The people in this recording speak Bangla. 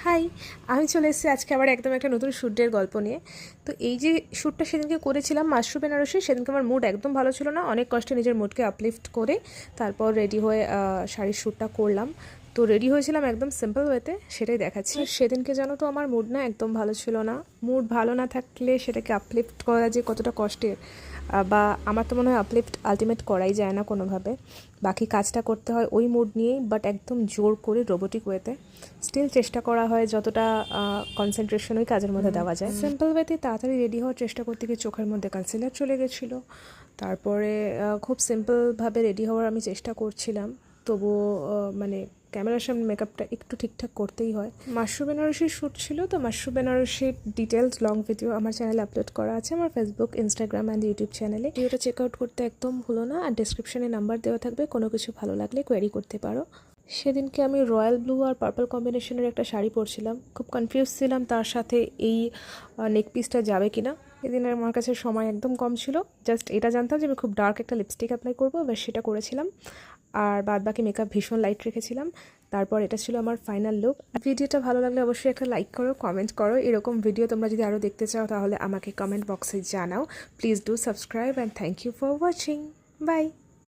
হাই, আমি চলে এসেছি আজকে আবার একদম একটা নতুন শ্যুটের গল্প নিয়ে। তো এই যে শ্যুটটা সেদিনকে করেছিলাম মাশরু বেনারসি, সেদিনকে আমার মুড একদম ভালো ছিল না। অনেক কষ্টে নিজের মুডকে আপলিফ্ট করে তারপর রেডি হয়ে শাড়ির শ্যুটটা করলাম। তো রেডি হয়েছিলাম একদম সিম্পল ওয়েতে, সেটাই দেখাচ্ছি। সেদিনকে জানো তো আমার মুড না একদম ভালো ছিল না। মুড ভালো না থাকলে সেটাকে আপলিফ্ট করা যে কতটা কষ্টের, বা আমার তো মনে হয় আপলিফ্ট আলটিমেট করাই যায় না কোনোভাবে। বাকি কাজটা করতে হয় ওই মুড নিয়েই, বাট একদম জোর করে রোবোটিক ওয়েতে। স্টিল চেষ্টা করা হয় যতটা কনসেন্ট্রেশন ওই কাজের মধ্যে দেওয়া যায়। সিম্পল ওয়েতে তাড়াতাড়ি রেডি হওয়ার চেষ্টা করতে গিয়ে চোখের মধ্যে কনসিলার চলে গেছিলো। তারপরে খুব সিম্পলভাবে রেডি হওয়ার আমি চেষ্টা করছিলাম, তবুও মানে ক্যামেরার সামনে মেকআপটা একটু ঠিকঠাক করতেই হয়। মাশরু বেনারসির শ্যুট ছিল, তো মাশরু বেনারসির ডিটেলস লং ভিডিও আমার চ্যানেলে আপলোড করা আছে, আমার ফেসবুক, ইনস্টাগ্রাম অ্যান্ড ইউটিউব চ্যানেলে। ভিডিওটা চেক আউট করতে একদম ভুলো না, আর ডিসক্রিপশনে নাম্বার দেওয়া থাকবে, কোনো কিছু ভালো লাগলে কোয়েরি করতে পারো। সেদিনকে আমি রয়্যাল ব্লু আর পার্পল কম্বিনেশনের একটা শাড়ি পরছিলাম, খুব কনফিউজ ছিলাম তার সাথে এই নেক পিসটা যাবে কিনা। এদিন আমার কাছে সময় একদম কম ছিল, জাস্ট এটা জানতাম যে আমি খুব ডার্ক একটা লিপস্টিক অ্যাপ্লাই করবো, ব্যাস সেটা করেছিলাম। আর বাদ বাকি মেকআপ ভীষণ লাইট রেখেছিলাম। তারপর এটা ছিল আমার ফাইনাল লুক। ভিডিওটা ভালো লাগলে অবশ্যই একটা লাইক করো, কমেন্ট করো। এরকম ভিডিও তোমরা যদি আরও দেখতে চাও তাহলে আমাকে কমেন্ট বক্সে জানাও। Please do subscribe and thank you for watching. By.